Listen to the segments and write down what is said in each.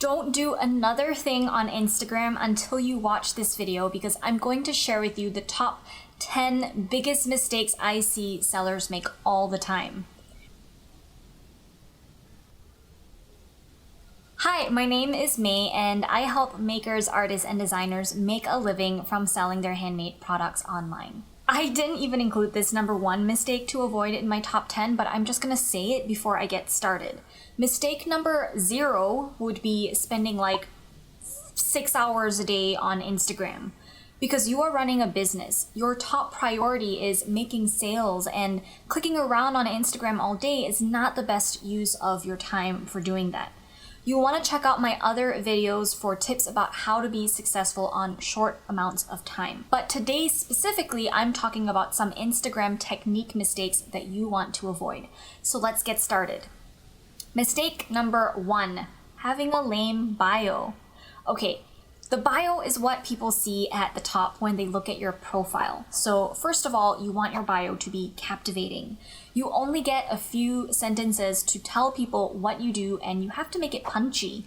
Don't do another thing on Instagram until you watch this video, because I'm going to share with you the top 10 biggest mistakes I see sellers make all the time. Hi, my name is May, and I help makers, artists, and designers make a living from selling their handmade products online. I didn't even include this number one mistake to avoid in my top 10, but I'm just gonna say it before I get started. Mistake number 0 would be spending like 6 hours a day on Instagram. Because you are running a business, your top priority is making sales, and clicking around on Instagram all day is not the best use of your time for doing that. You'll want to check out my other videos for tips about how to be successful on short amounts of time. But today specifically, I'm talking about some Instagram technique mistakes that you want to avoid. So let's get started. Mistake number 1, having a lame bio. Okay, the bio is what people see at the top when they look at your profile. So first of all, you want your bio to be captivating. You only get a few sentences to tell people what you do, and you have to make it punchy.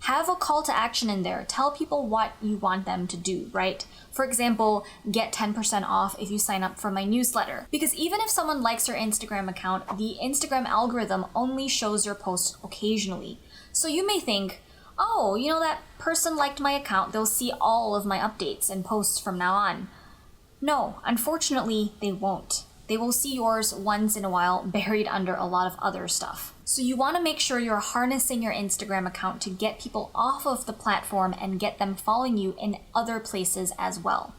Have a call to action in there. Tell people what you want them to do, right? For example, get 10% off if you sign up for my newsletter. Because even if someone likes your Instagram account, the Instagram algorithm only shows your posts occasionally. So you may think, oh, you know, that person liked my account, they'll see all of my updates and posts from now on. No, unfortunately, they won't. They will see yours once in a while buried under a lot of other stuff. So you want to make sure you're harnessing your Instagram account to get people off of the platform and get them following you in other places as well.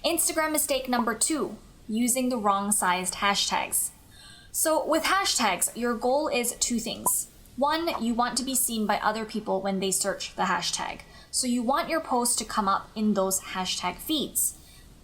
Instagram mistake number 2, using the wrong sized hashtags. So with hashtags, your goal is 2 things. 1, you want to be seen by other people when they search the hashtag. So you want your post to come up in those hashtag feeds.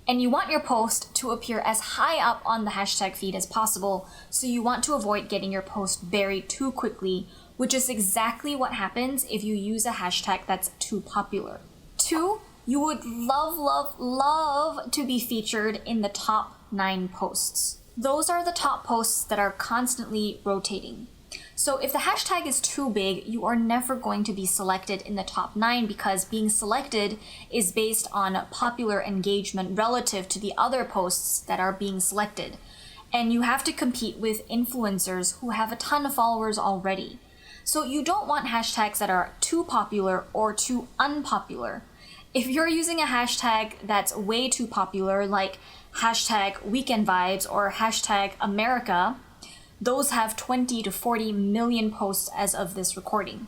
And you want your post to appear as high up on the hashtag feed as possible, so you want to avoid getting your post buried too quickly, which is exactly what happens if you use a hashtag that's too popular. 2, you would love to be featured in the top 9 posts. Those are the top posts that are constantly rotating. So if the hashtag is too big, you are never going to be selected in the top 9, because being selected is based on popular engagement relative to the other posts that are being selected. And you have to compete with influencers who have a ton of followers already. So you don't want hashtags that are too popular or too unpopular. If you're using a hashtag that's way too popular, like hashtag weekend vibes or hashtag America, those have 20 to 40 million posts as of this recording.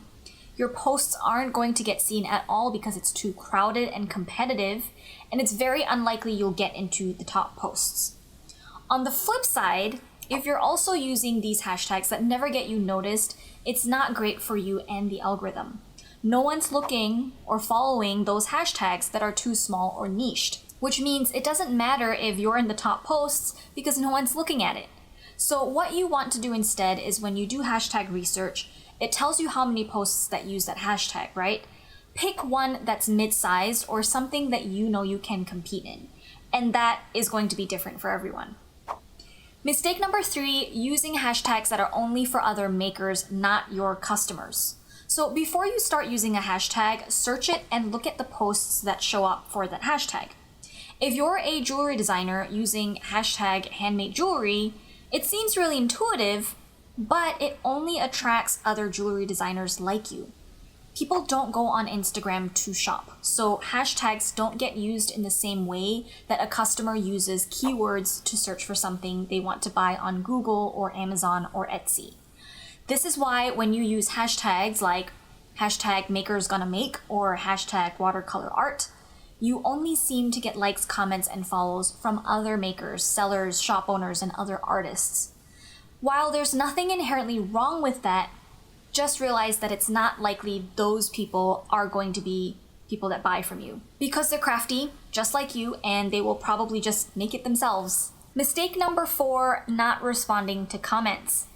Your posts aren't going to get seen at all because it's too crowded and competitive, and it's very unlikely you'll get into the top posts. On the flip side, if you're also using these hashtags that never get you noticed, it's not great for you and the algorithm. No one's looking or following those hashtags that are too small or niched, which means it doesn't matter if you're in the top posts because no one's looking at it. So what you want to do instead is, when you do hashtag research, it tells you how many posts that use that hashtag, right? Pick one that's mid-sized or something that you know you can compete in. And that is going to be different for everyone. Mistake number 3, using hashtags that are only for other makers, not your customers. So before you start using a hashtag, search it and look at the posts that show up for that hashtag. If you're a jewelry designer using hashtag handmade jewelry, it seems really intuitive, but it only attracts other jewelry designers like you. People don't go on Instagram to shop, so hashtags don't get used in the same way that a customer uses keywords to search for something they want to buy on Google or Amazon or Etsy. This is why when you use hashtags like hashtag makers gonna make or hashtag watercolor art, you only seem to get likes, comments, and follows from other makers, sellers, shop owners, and other artists. While there's nothing inherently wrong with that, just realize that it's not likely those people are going to be people that buy from you. Because they're crafty, just like you, and they will probably just make it themselves. Mistake number 4, not responding to comments.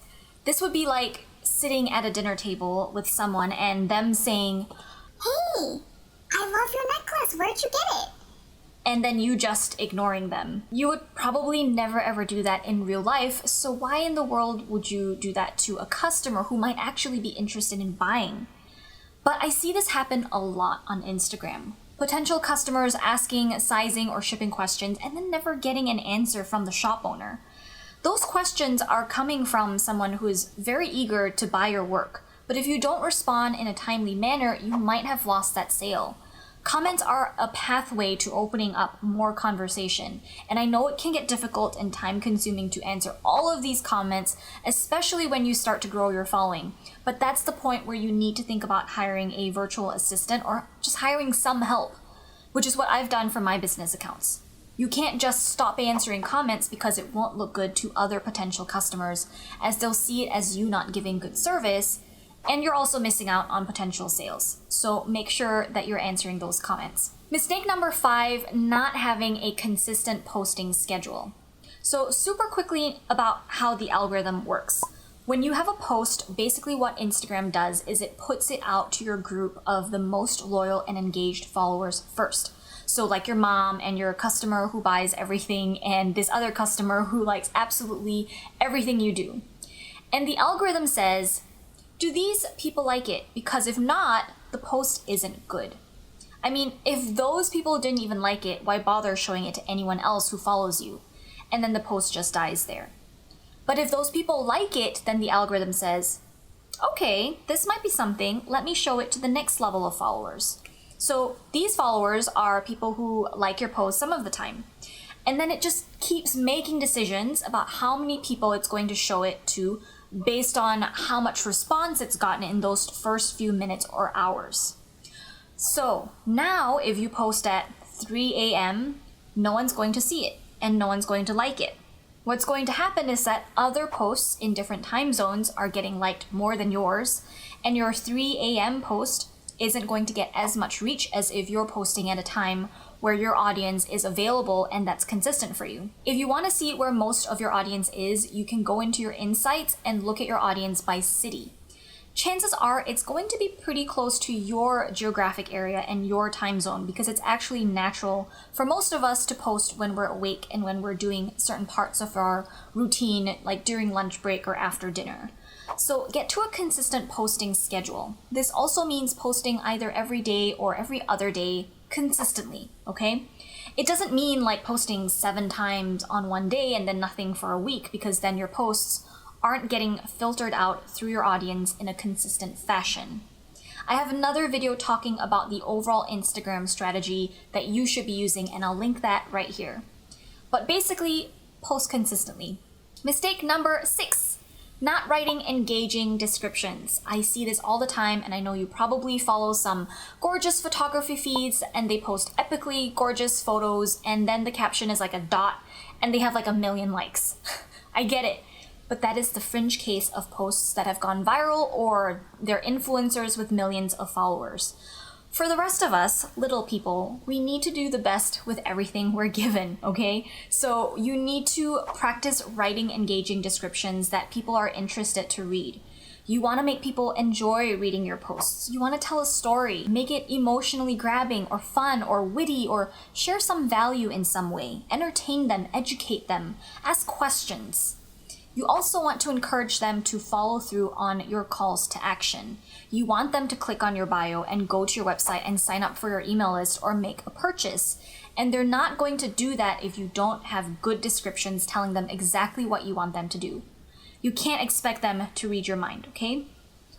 This would be like sitting at a dinner table with someone and them saying, "Hey, I love your necklace, where'd you get it?" And then you just ignoring them. You would probably never ever do that in real life, so why in the world would you do that to a customer who might actually be interested in buying? But I see this happen a lot on Instagram. Potential customers asking sizing or shipping questions and then never getting an answer from the shop owner. Those questions are coming from someone who is very eager to buy your work, but if you don't respond in a timely manner, you might have lost that sale. Comments are a pathway to opening up more conversation, and I know it can get difficult and time-consuming to answer all of these comments, especially when you start to grow your following. But that's the point where you need to think about hiring a virtual assistant or just hiring some help, which is what I've done for my business accounts. You can't just stop answering comments because it won't look good to other potential customers, as they'll see it as you not giving good service, and you're also missing out on potential sales. So make sure that you're answering those comments. Mistake number 5, not having a consistent posting schedule. So super quickly about how the algorithm works. When you have a post, basically what Instagram does is it puts it out to your group of the most loyal and engaged followers first. So like your mom and your customer who buys everything and this other customer who likes absolutely everything you do. And the algorithm says, do these people like it? Because if not, the post isn't good. I mean, if those people didn't even like it, why bother showing it to anyone else who follows you? And then the post just dies there. But if those people like it, then the algorithm says, okay, this might be something, let me show it to the next level of followers. So these followers are people who like your post some of the time. And then it just keeps making decisions about how many people it's going to show it to based on how much response it's gotten in those first few minutes or hours. So now if you post at 3 a.m., no one's going to see it and no one's going to like it. What's going to happen is that other posts in different time zones are getting liked more than yours, and your 3 a.m. post isn't going to get as much reach as if you're posting at a time where your audience is available and that's consistent for you. If you want to see where most of your audience is, you can go into your insights and look at your audience by city. Chances are it's going to be pretty close to your geographic area and your time zone because it's actually natural for most of us to post when we're awake and when we're doing certain parts of our routine, like during lunch break or after dinner. So get to a consistent posting schedule. This also means posting either every day or every other day consistently, okay? It doesn't mean like posting 7 times on one day and then nothing for a week, because then your posts aren't getting filtered out through your audience in a consistent fashion. I have another video talking about the overall Instagram strategy that you should be using, and I'll link that right here. But basically, post consistently. Mistake number 6. Not writing engaging descriptions. I see this all the time, and I know you probably follow some gorgeous photography feeds and they post epically gorgeous photos and then the caption is like a dot and they have like 1 million likes. I get it, but that is the fringe case of posts that have gone viral or they're influencers with millions of followers. For the rest of us, little people, we need to do the best with everything we're given, okay? So you need to practice writing engaging descriptions that people are interested to read. You want to make people enjoy reading your posts. You want to tell a story, make it emotionally grabbing or fun or witty or share some value in some way. Entertain them, educate them, ask questions. You also want to encourage them to follow through on your calls to action. You want them to click on your bio and go to your website and sign up for your email list or make a purchase. And they're not going to do that if you don't have good descriptions telling them exactly what you want them to do. You can't expect them to read your mind, okay?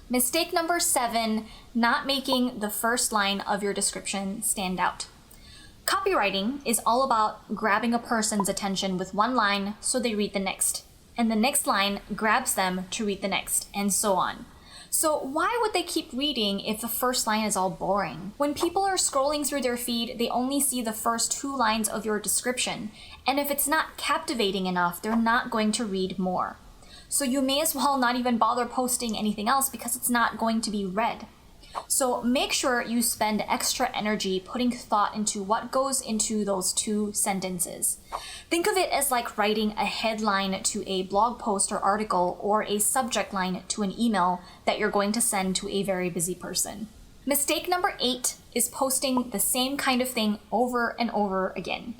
Mistake number 7, not making the first line of your description stand out. Copywriting is all about grabbing a person's attention with one line so they read the next. And the next line grabs them to read the next, and so on. So why would they keep reading if the first line is all boring? When people are scrolling through their feed, they only see the first 2 lines of your description, and if it's not captivating enough, they're not going to read more. So you may as well not even bother posting anything else because it's not going to be read. So make sure you spend extra energy putting thought into what goes into those 2 sentences. Think of it as like writing a headline to a blog post or article or a subject line to an email that you're going to send to a very busy person. Mistake number 8 is posting the same kind of thing over and over again.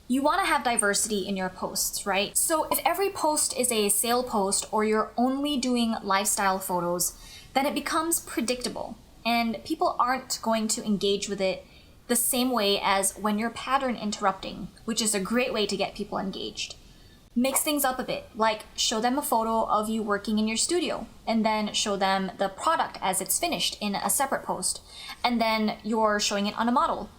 You want to have diversity in your posts, right? So if every post is a sale post or you're only doing lifestyle photos, then it becomes predictable. and people aren't going to engage with it the same way as when you're pattern interrupting, which is a great way to get people engaged. Mix things up a bit, like show them a photo of you working in your studio, and then show them the product as it's finished in a separate post, and then you're showing it on a model.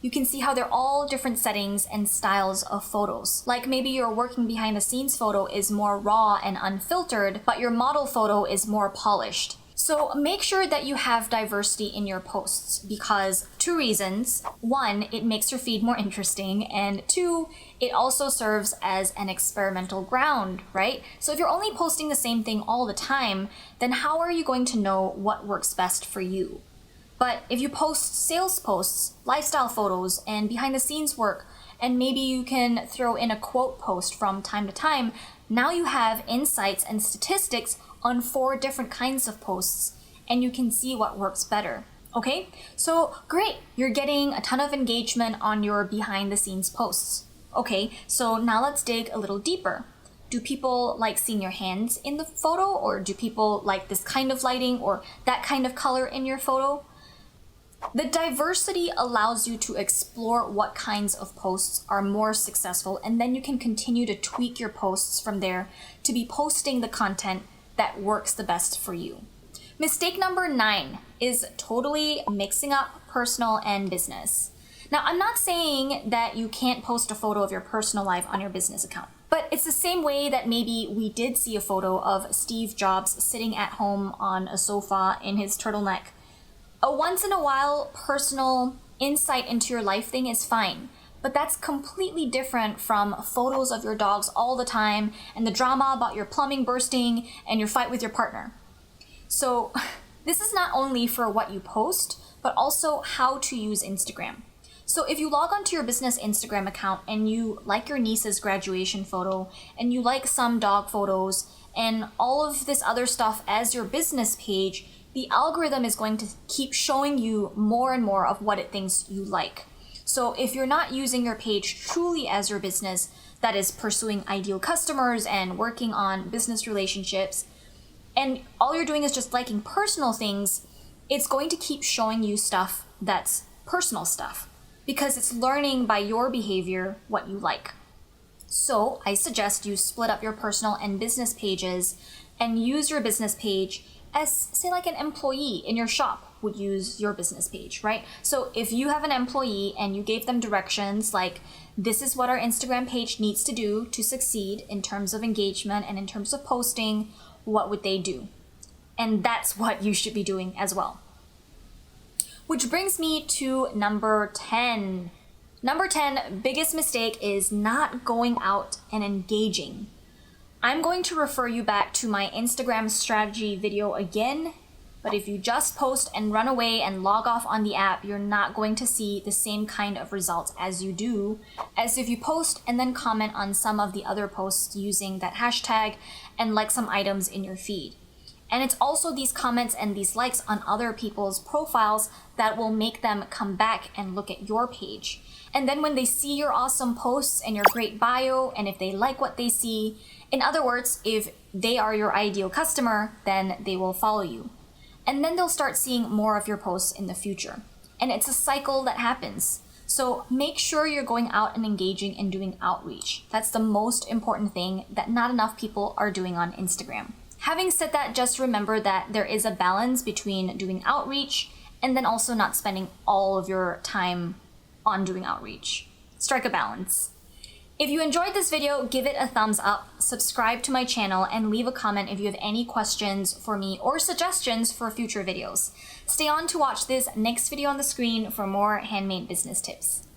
You can see how they're all different settings and styles of photos. Like maybe your working behind the scenes photo is more raw and unfiltered, but your model photo is more polished. So make sure that you have diversity in your posts because 2 reasons. 1, it makes your feed more interesting, and 2, it also serves as an experimental ground, right? So if you're only posting the same thing all the time, then how are you going to know what works best for you? But if you post sales posts, lifestyle photos, and behind the scenes work, and maybe you can throw in a quote post from time to time, now you have insights and statistics on 4 different kinds of posts, and you can see what works better. Okay, so great, you're getting a ton of engagement on your behind the scenes posts. Okay, so now let's dig a little deeper. Do people like seeing your hands in the photo, or do people like this kind of lighting or that kind of color in your photo? The diversity allows you to explore what kinds of posts are more successful, and then you can continue to tweak your posts from there to be posting the content that works the best for you. Mistake number 9 is totally mixing up personal and business. Now, I'm not saying that you can't post a photo of your personal life on your business account, but it's the same way that maybe we did see a photo of Steve Jobs sitting at home on a sofa in his turtleneck. A once in a while personal insight into your life thing is fine, but that's completely different from photos of your dogs all the time and the drama about your plumbing bursting and your fight with your partner. So this is not only for what you post, but also how to use Instagram. So if you log onto your business Instagram account and you like your niece's graduation photo and you like some dog photos and all of this other stuff as your business page, the algorithm is going to keep showing you more and more of what it thinks you like. So if you're not using your page truly as your business, that is pursuing ideal customers and working on business relationships, and all you're doing is just liking personal things, it's going to keep showing you stuff that's personal stuff because it's learning by your behavior what you like. So I suggest you split up your personal and business pages and use your business page as, say, like an employee in your shop would use your business page, right? So if you have an employee and you gave them directions like, this is what our Instagram page needs to do to succeed in terms of engagement and in terms of posting, what would they do? And that's what you should be doing as well. Which brings me to number 10. Number 10, biggest mistake is not going out and engaging. I'm going to refer you back to my Instagram strategy video again, but if you just post and run away and log off on the app, you're not going to see the same kind of results as you do, as if you post and then comment on some of the other posts using that hashtag and like some items in your feed. And it's also these comments and these likes on other people's profiles that will make them come back and look at your page. And then when they see your awesome posts and your great bio, and if they like what they see, in other words, if they are your ideal customer, then they will follow you. And then they'll start seeing more of your posts in the future. And it's a cycle that happens. So make sure you're going out and engaging and doing outreach. That's the most important thing that not enough people are doing on Instagram. Having said that, just remember that there is a balance between doing outreach and then also not spending all of your time on doing outreach. Strike a balance. If you enjoyed this video, give it a thumbs up, subscribe to my channel, and leave a comment if you have any questions for me or suggestions for future videos. Stay on to watch this next video on the screen for more handmade business tips.